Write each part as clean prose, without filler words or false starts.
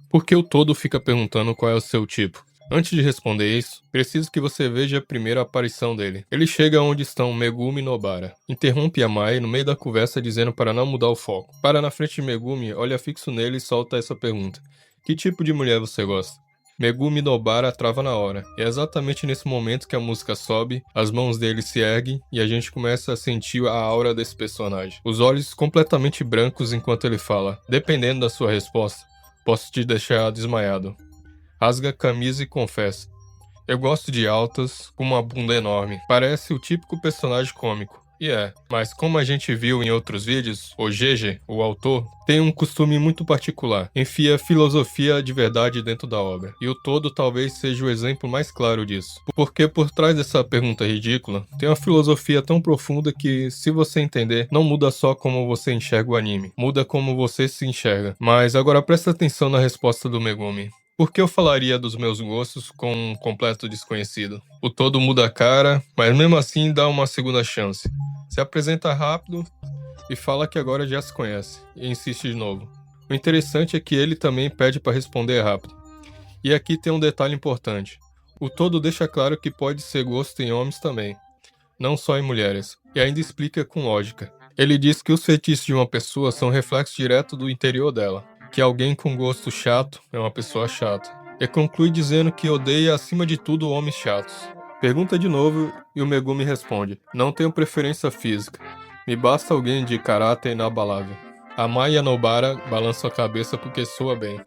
Porque o todo fica perguntando qual é o seu tipo. Antes de responder isso, preciso que você veja primeiro a aparição dele. Ele chega onde estão Megumi e Nobara. Interrompe a Mai no meio da conversa dizendo para não mudar o foco. Para na frente de Megumi, olha fixo nele e solta essa pergunta. Que tipo de mulher você gosta? Megumi e Nobara trava na hora. É exatamente nesse momento que a música sobe, as mãos dele se erguem e a gente começa a sentir a aura desse personagem. Os olhos completamente brancos enquanto ele fala. Dependendo da sua resposta, posso te deixar desmaiado. Rasga a camisa e confessa. Eu gosto de altas, com uma bunda enorme. Parece o típico personagem cômico. E mas como a gente viu em outros vídeos, o GG, o autor, tem um costume muito particular. Enfia filosofia de verdade dentro da obra. E o todo talvez seja o exemplo mais claro disso. Porque por trás dessa pergunta ridícula, tem uma filosofia tão profunda que, se você entender, não muda só como você enxerga o anime. Muda como você se enxerga. Mas agora presta atenção na resposta do Megumi. Por que eu falaria dos meus gostos com um completo desconhecido? O todo muda a cara, mas mesmo assim dá uma segunda chance. Se apresenta rápido e fala que agora já se conhece, e insiste de novo. O interessante é que ele também pede para responder rápido. E aqui tem um detalhe importante. O todo deixa claro que pode ser gosto em homens também, não só em mulheres, e ainda explica com lógica. Ele diz que os fetiches de uma pessoa são reflexo direto do interior dela. Que alguém com gosto chato é uma pessoa chata. E conclui dizendo que odeia acima de tudo homens chatos. Pergunta de novo e o Megumi responde: não tenho preferência física. Me basta alguém de caráter inabalável. A Mai e a Nobara balançam a cabeça porque soa bem.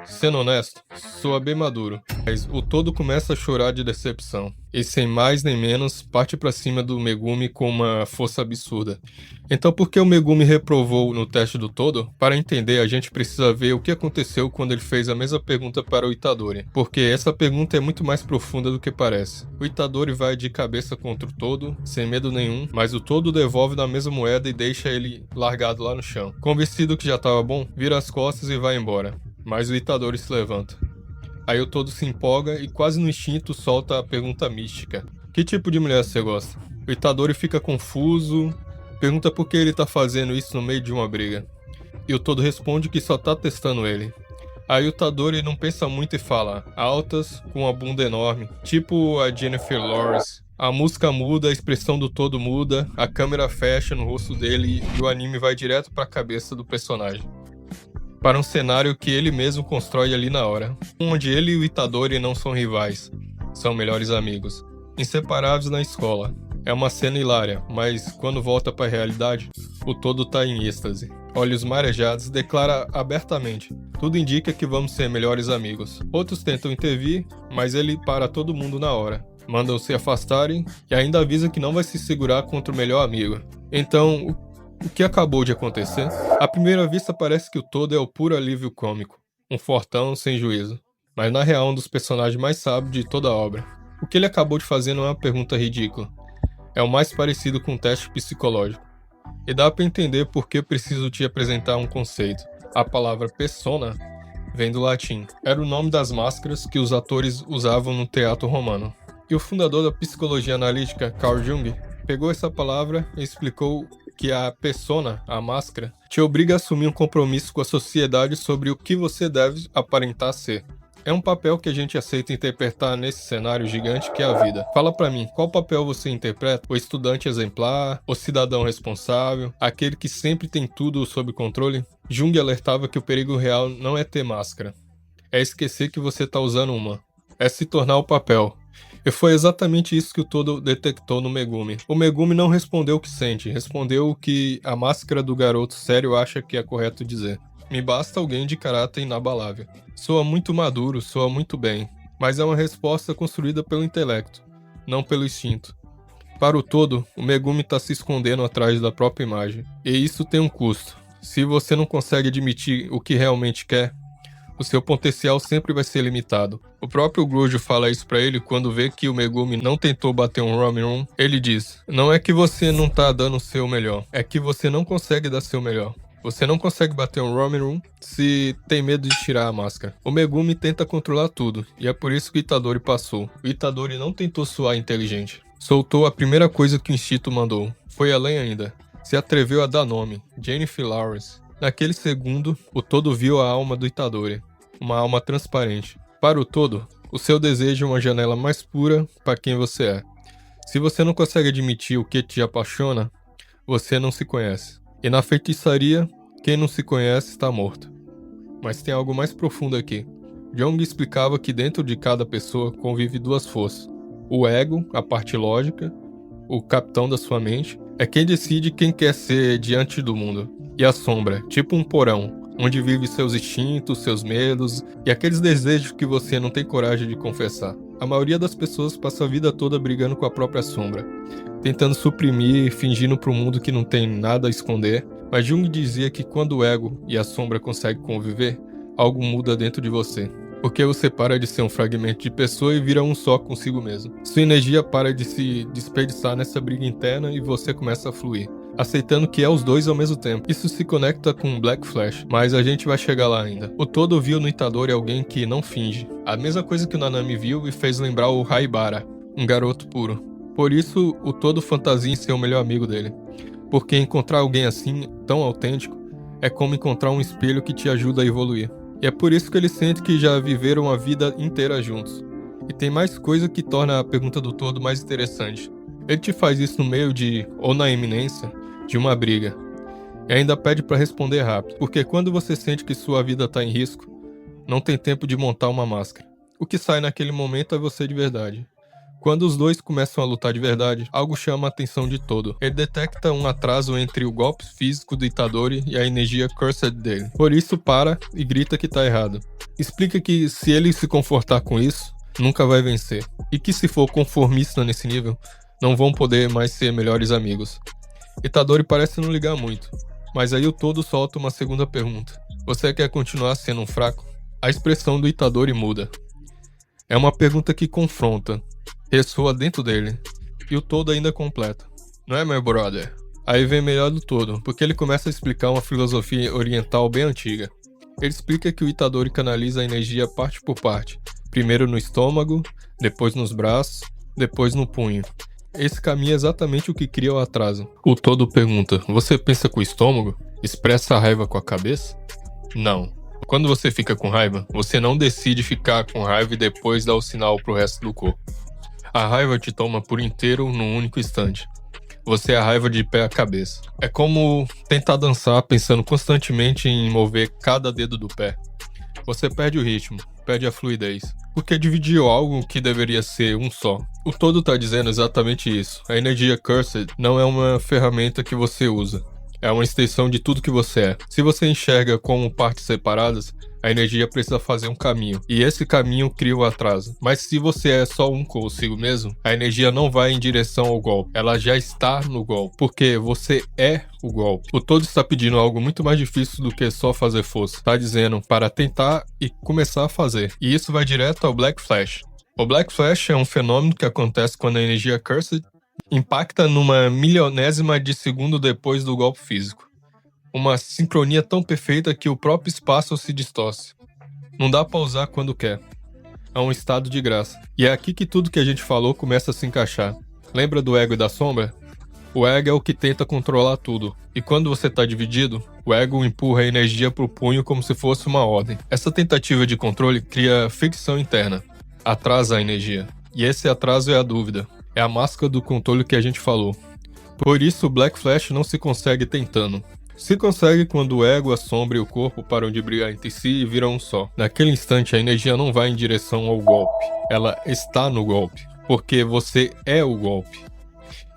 Sendo honesto, soa bem maduro. Mas o todo começa a chorar de decepção. E sem mais nem menos, parte pra cima do Megumi com uma força absurda. Então por que o Megumi reprovou no teste do todo? Para entender, a gente precisa ver o que aconteceu quando ele fez a mesma pergunta para o Itadori. Porque essa pergunta é muito mais profunda do que parece. O Itadori vai de cabeça contra o todo, sem medo nenhum, mas o todo devolve na mesma moeda e deixa ele largado lá no chão. Convencido que já estava bom, vira as costas e vai embora. Mas o Itadori se levanta. Aí o todo se empolga e quase no instinto solta a pergunta mística. Que tipo de mulher você gosta? O Itadori fica confuso, pergunta por que ele tá fazendo isso no meio de uma briga. E o todo responde que só tá testando ele. Aí o Itadori não pensa muito e fala: altas, com uma bunda enorme, tipo a Jennifer Lawrence. A música muda, a expressão do todo muda, a câmera fecha no rosto dele e o anime vai direto pra cabeça do personagem. Para um cenário que ele mesmo constrói ali na hora, onde ele e o Itadori não são rivais, são melhores amigos, inseparáveis na escola. É uma cena hilária, mas quando volta para a realidade, o todo tá em êxtase. Olhos marejados, declara abertamente: tudo indica que vamos ser melhores amigos. Outros tentam intervir, mas ele para todo mundo na hora. Mandam se afastarem e ainda avisa que não vai se segurar contra o melhor amigo. Então, o que acabou de acontecer? À primeira vista parece que o todo é o puro alívio cômico, um fortão sem juízo, mas na real um dos personagens mais sábios de toda a obra. O que ele acabou de fazer não é uma pergunta ridícula, é o mais parecido com um teste psicológico. E dá pra entender por que preciso te apresentar um conceito. A palavra persona vem do latim, era o nome das máscaras que os atores usavam no teatro romano. E o fundador da psicologia analítica, Carl Jung, pegou essa palavra e explicou que a persona, a máscara, te obriga a assumir um compromisso com a sociedade sobre o que você deve aparentar ser. É um papel que a gente aceita interpretar nesse cenário gigante que é a vida. Fala pra mim, qual papel você interpreta? O estudante exemplar? O cidadão responsável? Aquele que sempre tem tudo sob controle? Jung alertava que o perigo real não é ter máscara. É esquecer que você tá usando uma. É se tornar o papel. E foi exatamente isso que o todo detectou no Megumi. O Megumi não respondeu o que sente, respondeu o que a máscara do garoto sério acha que é correto dizer. Me basta alguém de caráter inabalável. Soa muito maduro, soa muito bem, mas é uma resposta construída pelo intelecto, não pelo instinto. Para o todo, o Megumi está se escondendo atrás da própria imagem. E isso tem um custo. Se você não consegue admitir o que realmente quer, o seu potencial sempre vai ser limitado. O próprio Gojo fala isso pra ele quando vê que o Megumi não tentou bater um home run. Ele diz: não é que você não tá dando o seu melhor, é que você não consegue dar seu melhor. Você não consegue bater um home run se tem medo de tirar a máscara. O Megumi tenta controlar tudo, e é por isso que o Itadori passou. O Itadori não tentou soar inteligente. Soltou a primeira coisa que o instinto mandou. Foi além ainda. Se atreveu a dar nome, Jennifer Lawrence. Naquele segundo, o todo viu a alma do Itadori. uma alma transparente. Para o todo, o seu desejo é uma janela mais pura para quem você é. Se você não consegue admitir o que te apaixona, você não se conhece. E na feitiçaria, quem não se conhece está morto. Mas tem algo mais profundo aqui. Jung explicava que dentro de cada pessoa convive duas forças. O ego, a parte lógica, o capitão da sua mente, é quem decide quem quer ser diante do mundo. E a sombra, tipo um porão, onde vive seus instintos, seus medos e aqueles desejos que você não tem coragem de confessar. A maioria das pessoas passa a vida toda brigando com a própria sombra, tentando suprimir, fingindo pro mundo que não tem nada a esconder. Mas Jung dizia que quando o ego e a sombra conseguem conviver, algo muda dentro de você. Porque você para de ser um fragmento de pessoa e vira um só consigo mesmo. Sua energia para de se desperdiçar nessa briga interna e você começa a fluir, aceitando que é os dois ao mesmo tempo. Isso se conecta com Black Flash, mas a gente vai chegar lá ainda. O todo viu no Itadori alguém que não finge. A mesma coisa que o Nanami viu e fez lembrar o Haibara, um garoto puro. Por isso, o todo fantasia em ser o melhor amigo dele. Porque encontrar alguém assim, tão autêntico, é como encontrar um espelho que te ajuda a evoluir. E é por isso que ele sente que já viveram a vida inteira juntos. E tem mais coisa que torna a pergunta do todo mais interessante. Ele te faz isso no meio de, ou na iminência, de uma briga. E ainda pede para responder rápido, porque quando você sente que sua vida tá em risco, não tem tempo de montar uma máscara. O que sai naquele momento é você de verdade. Quando os dois começam a lutar de verdade, algo chama a atenção de todo. Ele detecta um atraso entre o golpe físico do Itadori e a energia cursed dele. Por isso para e grita que tá errado. Explica que se ele se confortar com isso, nunca vai vencer. E que se for conformista nesse nível, não vão poder mais ser melhores amigos. Itadori parece não ligar muito, mas aí o todo solta uma segunda pergunta. Você quer continuar sendo um fraco? A expressão do Itadori muda. É uma pergunta que confronta, ressoa dentro dele, e o todo ainda completa. Não é, meu brother? Aí vem melhor do todo, porque ele começa a explicar uma filosofia oriental bem antiga. Ele explica que o Itadori canaliza a energia parte por parte, primeiro no estômago, depois nos braços, depois no punho. Esse caminho é exatamente o que cria o atraso. O todo pergunta, você pensa com o estômago? Expressa a raiva com a cabeça? Não. Quando você fica com raiva, você não decide ficar com raiva e depois dá o sinal pro resto do corpo. A raiva te toma por inteiro num único instante. Você é a raiva de pé à cabeça. É como tentar dançar pensando constantemente em mover cada dedo do pé. Você perde o ritmo, perde a fluidez, porque dividiu algo que deveria ser um só. O todo tá dizendo exatamente isso. A energia cursed não é uma ferramenta que você usa. É uma extensão de tudo que você é. Se você enxerga como partes separadas, a energia precisa fazer um caminho, e esse caminho cria o atraso. Mas se você é só um consigo mesmo, a energia não vai em direção ao golpe, ela já está no golpe, porque você é o golpe. O todo está pedindo algo muito mais difícil do que só fazer força. Está dizendo para tentar e começar a fazer. E isso vai direto ao Black Flash. O Black Flash é um fenômeno que acontece quando a energia Cursed impacta numa milionésima de segundo depois do golpe físico. Uma sincronia tão perfeita que o próprio espaço se distorce. Não dá pra usar quando quer. É um estado de graça. E é aqui que tudo que a gente falou começa a se encaixar. Lembra do ego e da sombra? O ego é o que tenta controlar tudo. E quando você tá dividido, o ego empurra a energia pro punho como se fosse uma ordem. Essa tentativa de controle cria fricção interna. Atrasa a energia. E esse atraso é a dúvida. É a máscara do controle que a gente falou. Por isso o Black Flash não se consegue tentando. Se consegue quando o ego, a sombra e o corpo param de brigar entre si e viram um só. Naquele instante a energia não vai em direção ao golpe. Ela está no golpe. Porque você é o golpe.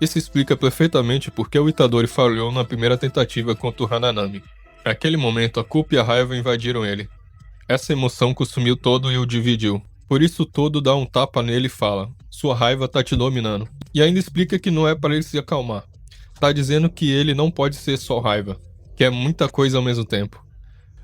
Isso explica perfeitamente porque o Itadori falhou na primeira tentativa contra o Hananami. Naquele momento a culpa e a raiva invadiram ele. Essa emoção consumiu todo e o dividiu. Por isso o todo dá um tapa nele e fala: sua raiva tá te dominando. E ainda explica que não é para ele se acalmar. Tá dizendo que ele não pode ser só raiva, que é muita coisa ao mesmo tempo.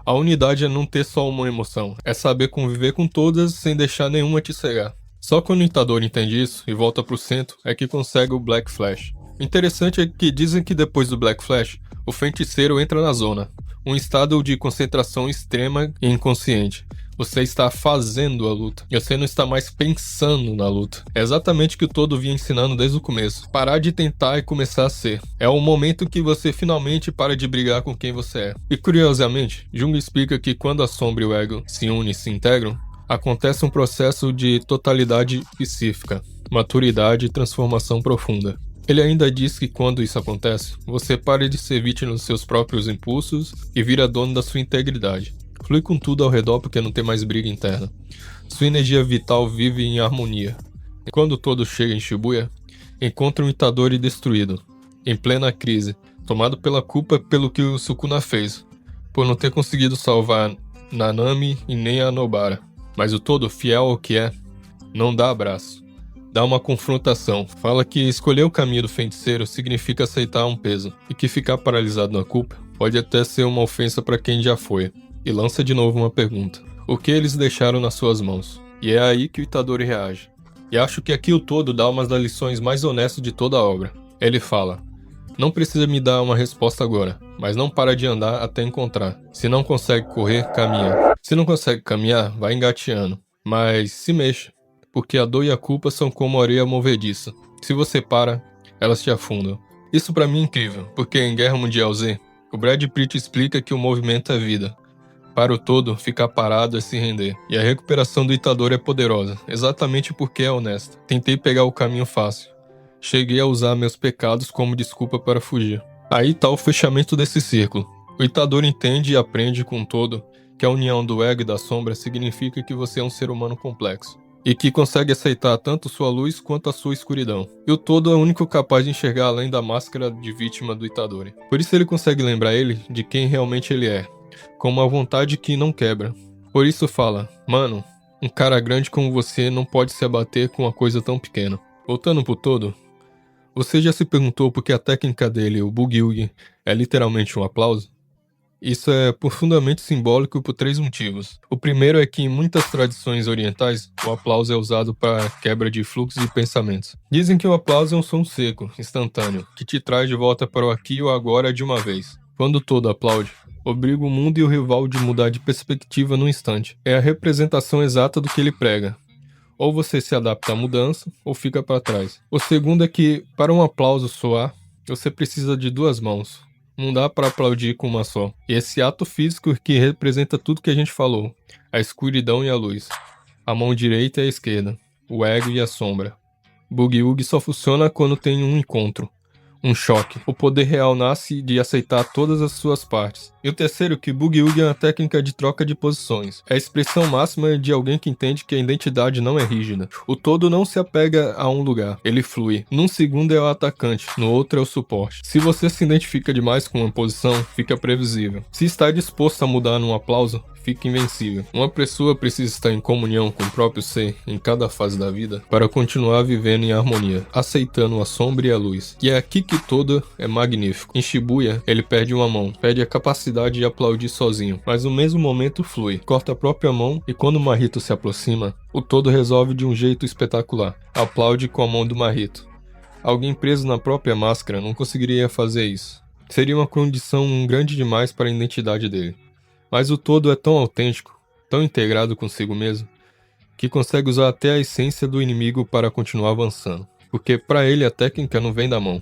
A unidade é não ter só uma emoção, é saber conviver com todas sem deixar nenhuma te cegar. Só quando o Itadori entende isso e volta pro centro é que consegue o Black Flash. O interessante é que dizem que depois do Black Flash, o feiticeiro entra na zona. Um estado de concentração extrema e inconsciente. Você está fazendo a luta. E você não está mais pensando na luta. É exatamente o que o Todo vinha ensinando desde o começo. Parar de tentar e começar a ser. É o momento que você finalmente para de brigar com quem você é. E curiosamente, Jung explica que quando a sombra e o ego se unem e se integram, acontece um processo de totalidade psíquica, maturidade e transformação profunda. Ele ainda diz que quando isso acontece, você para de ser vítima dos seus próprios impulsos e vira dono da sua integridade. Flui com tudo ao redor porque não tem mais briga interna. Sua energia vital vive em harmonia. E quando todo chega em Shibuya, encontra um Itadori destruído, em plena crise, tomado pela culpa pelo que o Sukuna fez, por não ter conseguido salvar Nanami e nem a Nobara. Mas o Todo, fiel ao que é, não dá abraço. Dá uma confrontação. Fala que escolher o caminho do feiticeiro significa aceitar um peso, e que ficar paralisado na culpa pode até ser uma ofensa para quem já foi. E lança de novo uma pergunta. O que eles deixaram nas suas mãos? E é aí que o Itadori reage. E acho que aqui o Todo dá uma das lições mais honestas de toda a obra. Ele fala: não precisa me dar uma resposta agora, mas não para de andar até encontrar. Se não consegue correr, caminha. Se não consegue caminhar, vai engateando. Mas se mexa, porque a dor e a culpa são como areia movediça. Se você para, elas te afundam. Isso pra mim é incrível, porque em Guerra Mundial Z, o Brad Pitt explica que o movimento é vida. Para o Todo, ficar parado é se render. E a recuperação do Itadori é poderosa, exatamente porque é honesta. Tentei pegar o caminho fácil. Cheguei a usar meus pecados como desculpa para fugir. Aí tá o fechamento desse círculo. O Itadori entende e aprende com o Todo que a união do ego e da sombra significa que você é um ser humano complexo. E que consegue aceitar tanto sua luz quanto a sua escuridão. E o Todo é o único capaz de enxergar além da máscara de vítima do Itadori. Por isso ele consegue lembrar ele de quem realmente ele é, com uma vontade que não quebra. Por isso fala: mano, um cara grande como você não pode se abater com uma coisa tão pequena. Voltando pro Todo, você já se perguntou por que a técnica dele, o Boogie, é literalmente um aplauso? Isso é profundamente simbólico por 3 motivos. O primeiro é que em muitas tradições orientais, o aplauso é usado para quebra de fluxos de pensamentos. Dizem que o aplauso é um som seco, instantâneo, que te traz de volta para o aqui e o agora de uma vez. Quando o Todo aplaude, obriga o mundo e o rival de mudar de perspectiva num instante. É a representação exata do que ele prega. Ou você se adapta à mudança, ou fica para trás. O segundo é que, para um aplauso soar, você precisa de 2 mãos. Não dá para aplaudir com uma só. E esse ato físico que representa tudo que a gente falou. A escuridão e a luz. A mão direita e a esquerda. O ego e a sombra. Boogie só funciona quando tem um encontro. Um choque. O poder real nasce de aceitar todas as suas partes. E o terceiro, que Boogie é uma técnica de troca de posições. É a expressão máxima de alguém que entende que a identidade não é rígida. O Todo não se apega a um lugar, ele flui. Num segundo é o atacante, no outro é o suporte. Se você se identifica demais com uma posição, fica previsível. Se está disposto a mudar num aplauso, fica invencível. Uma pessoa precisa estar em comunhão com o próprio ser em cada fase da vida para continuar vivendo em harmonia, aceitando a sombra e a luz. E é aqui que Todo é magnífico. Em Shibuya, ele perde uma mão, perde a capacidade de aplaudir sozinho, mas no mesmo momento flui, corta a própria mão e quando o Mahito se aproxima, o Todo resolve de um jeito espetacular, aplaude com a mão do Mahito. Alguém preso na própria máscara não conseguiria fazer isso. Seria uma condição grande demais para a identidade dele. Mas o Todo é tão autêntico, tão integrado consigo mesmo, que consegue usar até a essência do inimigo para continuar avançando. Porque para ele a técnica não vem da mão,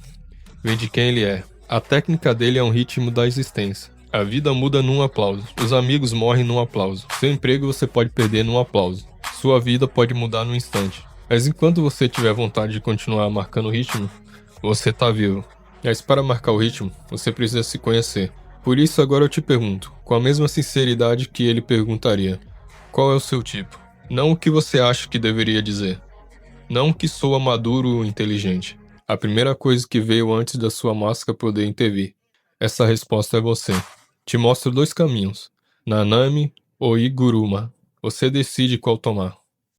vem de quem ele é. A técnica dele é um ritmo da existência. A vida muda num aplauso. Os amigos morrem num aplauso. Seu emprego você pode perder num aplauso. Sua vida pode mudar num instante. Mas enquanto você tiver vontade de continuar marcando o ritmo, você tá vivo. Mas para marcar o ritmo, você precisa se conhecer. Por isso agora eu te pergunto, com a mesma sinceridade que ele perguntaria: qual é o seu tipo? Não o que você acha que deveria dizer. Não que soa maduro ou inteligente. A primeira coisa que veio antes da sua máscara poder intervir. Essa resposta é você. Te mostro 2 caminhos, Nanami ou Iguruma. Você decide qual tomar.